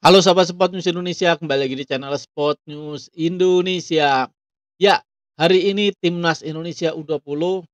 Halo sahabat Sport News Indonesia, kembali lagi di channel Sport News Indonesia. Ya, hari ini timnas Indonesia U20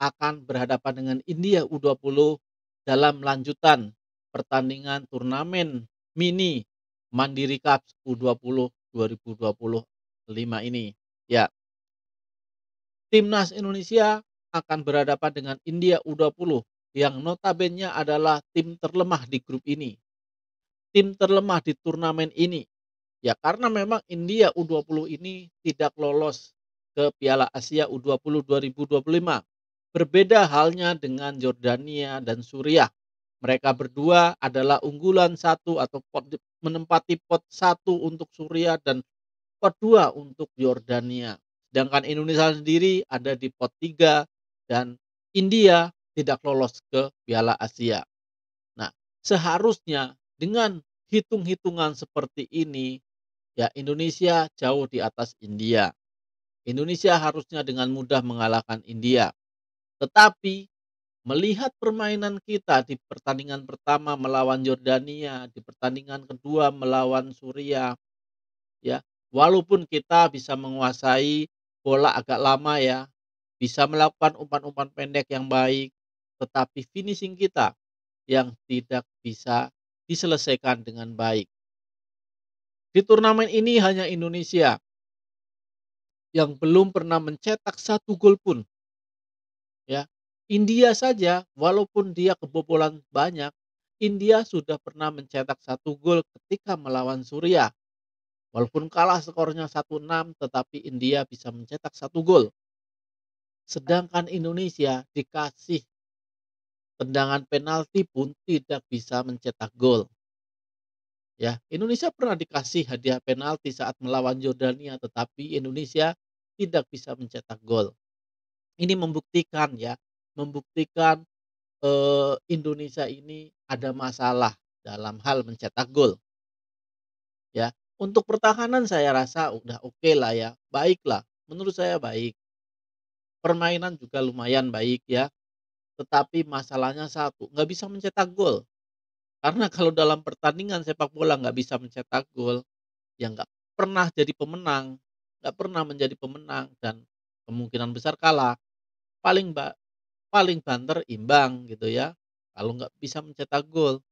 akan berhadapan dengan India U20 dalam lanjutan pertandingan turnamen mini Mandiri Cup U20 2025 ini. Ya, timnas Indonesia akan berhadapan dengan India U20 yang notabene adalah tim terlemah di grup ini, tim terlemah di turnamen ini. Ya karena memang India U20 ini tidak lolos ke Piala Asia U20 2025. Berbeda halnya dengan Jordania dan Suriah. Mereka berdua adalah unggulan satu atau menempati pot satu untuk Suriah dan pot 2 untuk Jordania. Sedangkan Indonesia sendiri ada di pot 3 dan India tidak lolos ke Piala Asia. Nah, seharusnya dengan hitung-hitungan seperti ini, ya, Indonesia jauh di atas India. Indonesia harusnya dengan mudah mengalahkan India. Tetapi melihat permainan kita di pertandingan pertama melawan Jordania, di pertandingan kedua melawan Suriah, ya, walaupun kita bisa menguasai bola agak lama ya, bisa melakukan umpan-umpan pendek yang baik, tetapi finishing kita yang tidak bisa diselesaikan dengan baik. Di turnamen ini hanya Indonesia yang belum pernah mencetak satu gol pun, ya. India saja walaupun dia kebobolan banyak, India sudah pernah mencetak satu gol ketika melawan Suriah. Walaupun kalah skornya 1-6, tetapi India bisa mencetak satu gol. Sedangkan Indonesia dikasih tendangan penalti pun tidak bisa mencetak gol. Ya, Indonesia pernah dikasih hadiah penalti saat melawan Jordania, tetapi Indonesia tidak bisa mencetak gol. Ini membuktikan ya, membuktikan, Indonesia ini ada masalah dalam hal mencetak gol, ya. Untuk pertahanan saya rasa udah oke lah ya, baiklah, menurut saya baik. Permainan juga lumayan baik ya, tetapi masalahnya satu, nggak bisa mencetak gol. Karena kalau dalam pertandingan sepak bola nggak bisa mencetak gol, ya nggak pernah jadi pemenang, nggak pernah menjadi pemenang dan kemungkinan besar kalah. Paling paling banter imbang gitu ya, kalau nggak bisa mencetak gol.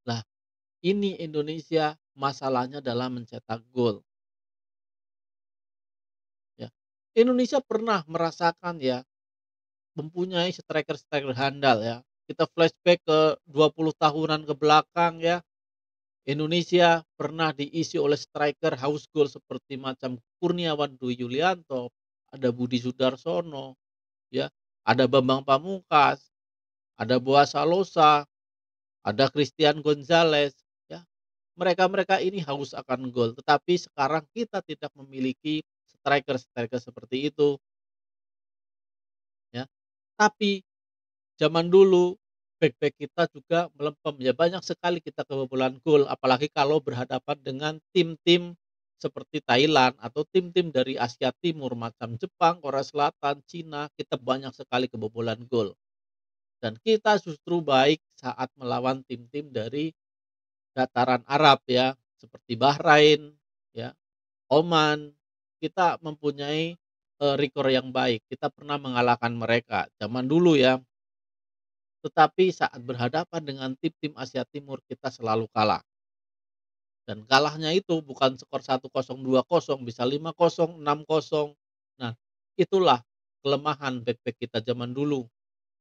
Nah, ini Indonesia masalahnya dalam mencetak gol, ya. Indonesia pernah merasakan ya, mempunyai striker-striker handal ya. Kita flashback ke 20 tahunan ke belakang ya, Indonesia pernah diisi oleh striker haus gol seperti macam Kurniawan Dwi Yulianto, ada Budi Sudarsono, ya, ada Bambang Pamungkas, ada Boas Salosa, ada Christian Gonzalez, ya. Mereka-mereka ini haus akan gol, tetapi sekarang kita tidak memiliki striker-striker seperti itu, ya. Tapi zaman dulu bek-bek kita juga melempem ya, banyak sekali kita kebobolan gol, apalagi kalau berhadapan dengan tim-tim seperti Thailand atau tim-tim dari Asia Timur macam Jepang, Korea Selatan, Cina, kita banyak sekali kebobolan gol. Dan kita justru baik saat melawan tim-tim dari dataran Arab ya, seperti Bahrain, ya, Oman, kita mempunyai, rekor yang baik, kita pernah mengalahkan mereka zaman dulu ya. Tetapi saat berhadapan dengan tim-tim Asia Timur kita selalu kalah, dan kalahnya itu bukan skor 1-0, 2-0, bisa 5-0, 6-0. Nah, itulah kelemahan bek-bek kita zaman dulu.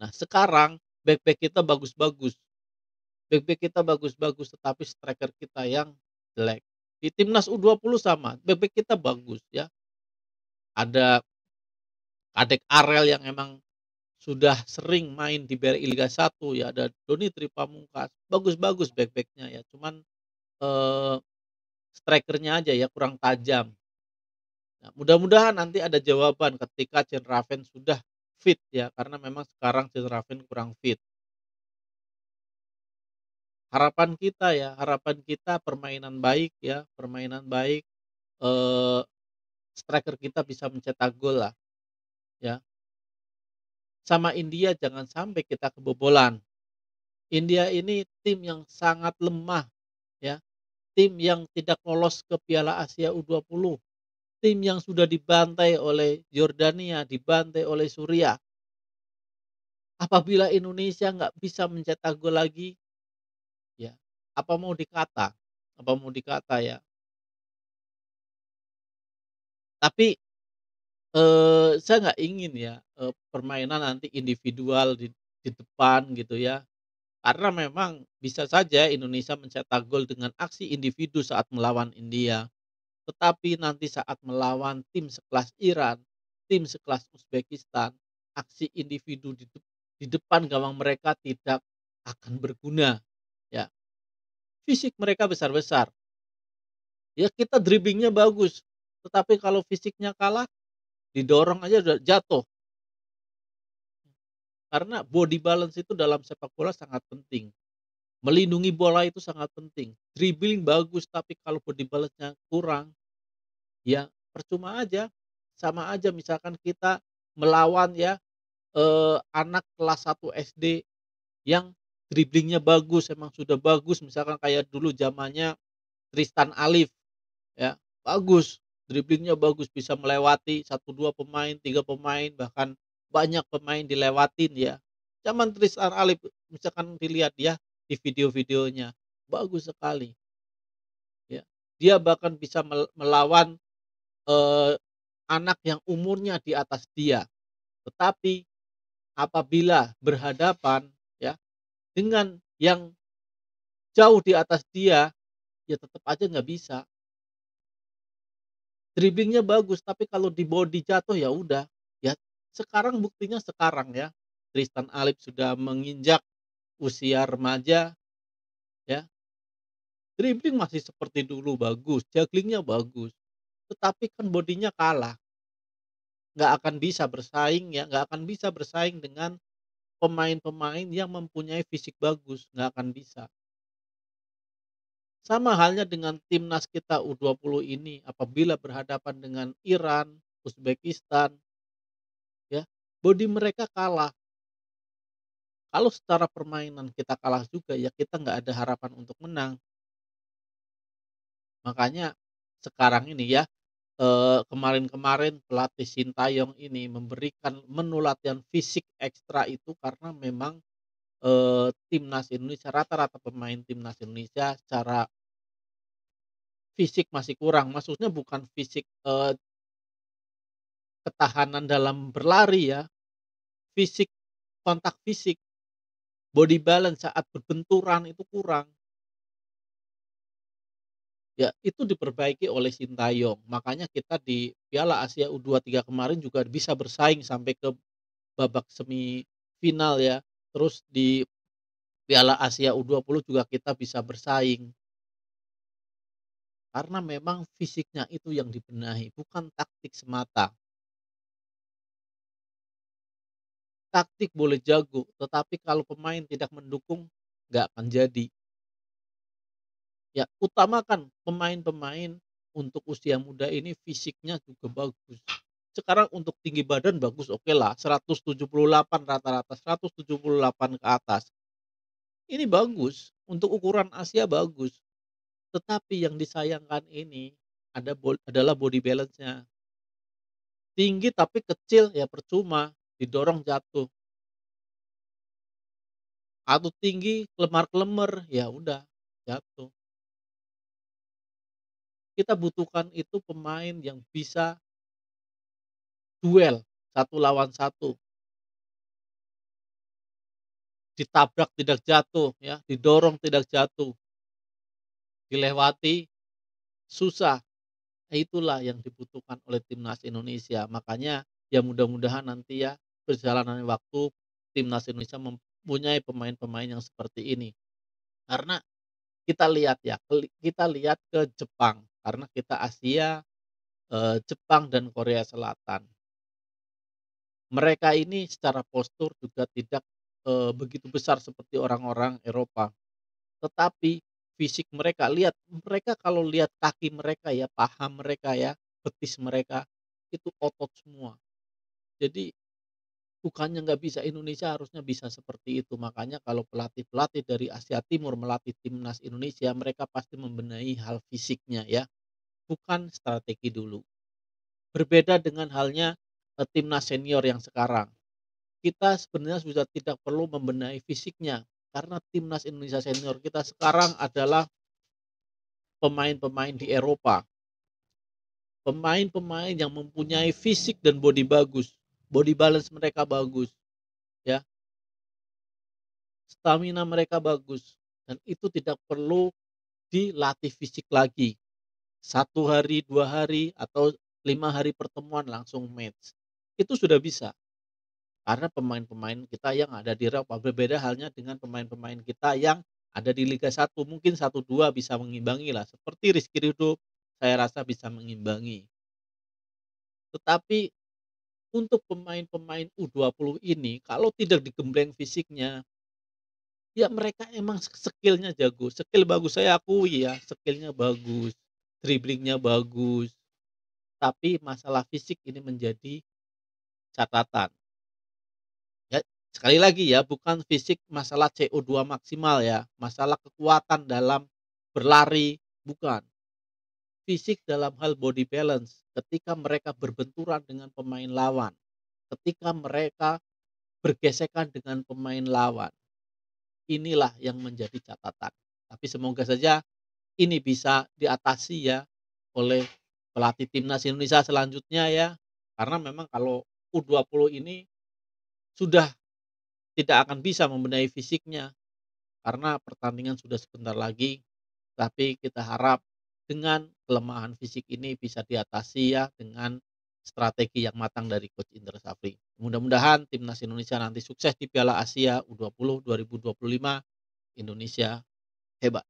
Nah, sekarang bek-bek kita bagus-bagus, bek-bek kita bagus-bagus, tetapi striker kita yang jelek. Di timnas U20 sama, bek-bek kita bagus ya, ada Kadek Arel yang emang sudah sering main di BRI Liga 1 ya, ada Doni Tripamungkas, bagus-bagus bek-beknya ya, cuman, eee, striker-nya aja ya kurang tajam. Nah, mudah-mudahan nanti ada jawaban ketika Cenrafen sudah fit ya, karena memang sekarang Cenrafen kurang fit. Harapan kita ya, harapan kita permainan baik ya, permainan baik, eee, striker kita bisa mencetak gol lah ya. Sama India jangan sampai kita kebobolan. India ini tim yang sangat lemah ya. tim yang tidak lolos ke Piala Asia U20, tim yang sudah dibantai oleh Yordania, dibantai oleh Suriah. Apabila Indonesia nggak bisa mencetak gol lagi, ya apa mau dikata apa mau dikata ya. Tapi, saya nggak ingin ya, permainan nanti individual di depan gitu ya. Karena memang bisa saja Indonesia mencetak gol dengan aksi individu saat melawan India. Tetapi nanti saat melawan tim sekelas Iran, tim sekelas Uzbekistan, aksi individu di depan gawang mereka tidak akan berguna, ya. Fisik mereka besar-besar, ya kita driblingnya bagus, tetapi kalau fisiknya kalah, didorong aja udah jatuh. Karena body balance itu dalam sepak bola sangat penting, melindungi bola itu sangat penting. Dribbling bagus, tapi kalau body balance-nya kurang, ya percuma aja. Sama aja misalkan kita melawan ya, anak kelas 1 SD yang driblingnya bagus, emang sudah bagus, misalkan kayak dulu zamannya Tristan Alif, ya, bagus, driblingnya bagus, bisa melewati satu 2 pemain, 3 pemain, bahkan banyak pemain dilewatin ya. Zaman Tristan Alif misalkan dilihat ya di video-videonya, bagus sekali, ya. Dia bahkan bisa melawan, eee, anak yang umurnya di atas dia. Tetapi apabila berhadapan ya dengan yang jauh di atas dia, ya tetap aja nggak bisa. Driblingnya bagus, tapi kalau di body jatuh ya udah. Ya sekarang buktinya sekarang ya, Tristan Alip sudah menginjak usia remaja ya, dribbling masih seperti dulu bagus, jugglingnya bagus, tetapi kan bodinya kalah, nggak akan bisa bersaing ya, nggak akan bisa bersaing dengan pemain-pemain yang mempunyai fisik bagus, nggak akan bisa. Sama halnya dengan timnas kita U20 ini apabila berhadapan dengan Iran, Uzbekistan, ya, body mereka kalah. Kalau secara permainan kita kalah juga, ya kita nggak ada harapan untuk menang. Makanya sekarang ini ya, kemarin-kemarin pelatih Sintayong ini memberikan menu latihan fisik ekstra itu karena memang, timnas Indonesia rata-rata pemain timnas Indonesia secara fisik masih kurang. Maksudnya bukan fisik, ketahanan dalam berlari ya, fisik, kontak fisik, body balance saat berbenturan itu kurang. Ya itu diperbaiki oleh Sintayong, makanya kita di Piala Asia U23 kemarin juga bisa bersaing sampai ke babak semifinal ya. Terus di Piala Asia U20 juga kita bisa bersaing, karena memang fisiknya itu yang dibenahi, bukan taktik semata. Taktik boleh jago, tetapi kalau pemain tidak mendukung, nggak akan jadi. Ya, utamakan pemain-pemain untuk usia muda ini fisiknya juga bagus. Sekarang untuk tinggi badan bagus, okelah 178 rata-rata, 178 ke atas. Ini bagus, untuk ukuran Asia bagus. Tetapi yang disayangkan ini adalah body balance-nya. Tinggi tapi kecil ya percuma, didorong jatuh. Atau tinggi kelemar-kelemar, ya udah jatuh. Kita butuhkan itu pemain yang bisa duel, satu lawan satu, ditabrak tidak jatuh ya, didorong tidak jatuh, dilewati susah. Nah, itulah yang dibutuhkan oleh timnas Indonesia. Makanya ya mudah-mudahan nanti ya perjalanan waktu timnas Indonesia mempunyai pemain-pemain yang seperti ini. Karena kita lihat ya, kita lihat ke Jepang, karena kita Asia, Jepang dan Korea Selatan. Mereka ini secara postur juga tidak, begitu besar seperti orang-orang Eropa, tetapi fisik mereka, lihat mereka kalau lihat kaki mereka ya, paha mereka ya, betis mereka, itu otot semua. Jadi Bukannya nggak bisa, Indonesia harusnya bisa seperti itu. Makanya kalau pelatih-pelatih dari Asia Timur melatih timnas Indonesia, mereka pasti membenahi hal fisiknya ya, bukan strategi dulu. Berbeda dengan halnya, timnas senior yang sekarang. Kita sebenarnya sudah tidak perlu membenahi fisiknya, karena timnas Indonesia senior kita sekarang adalah pemain-pemain di Eropa. Pemain-pemain yang mempunyai fisik dan body bagus, body balance mereka bagus, ya, stamina mereka bagus, dan itu tidak perlu dilatih fisik lagi. 1 hari, 2 hari, atau 5 hari pertemuan langsung match. Itu sudah bisa, karena pemain-pemain kita yang ada di Eropa. Berbeda halnya dengan pemain-pemain kita yang ada di Liga 1, mungkin 1, 2 bisa mengimbangi lah, seperti Rizky Ridho, saya rasa bisa mengimbangi. Tetapi untuk pemain-pemain U20 ini, kalau tidak digembleng fisiknya, ya mereka emang skill-nya jago, skill bagus, saya akui ya, skill-nya bagus, driblingnya bagus, tapi masalah fisik ini menjadi catatan. Ya, sekali lagi ya, bukan fisik masalah CO2 maksimal ya, masalah kekuatan dalam berlari, bukan. Fisik dalam hal body balance, ketika mereka berbenturan dengan pemain lawan, ketika mereka bergesekan dengan pemain lawan, inilah yang menjadi catatan. Tapi semoga saja ini bisa diatasi ya oleh pelatih timnas Indonesia selanjutnya ya. Karena memang kalau U20 ini sudah tidak akan bisa membenahi fisiknya karena pertandingan sudah sebentar lagi. Tapi kita harap dengan kelemahan fisik ini bisa diatasi ya dengan strategi yang matang dari coach Indra Safri. Mudah-mudahan timnas Indonesia nanti sukses di Piala Asia U20 2025. Indonesia hebat.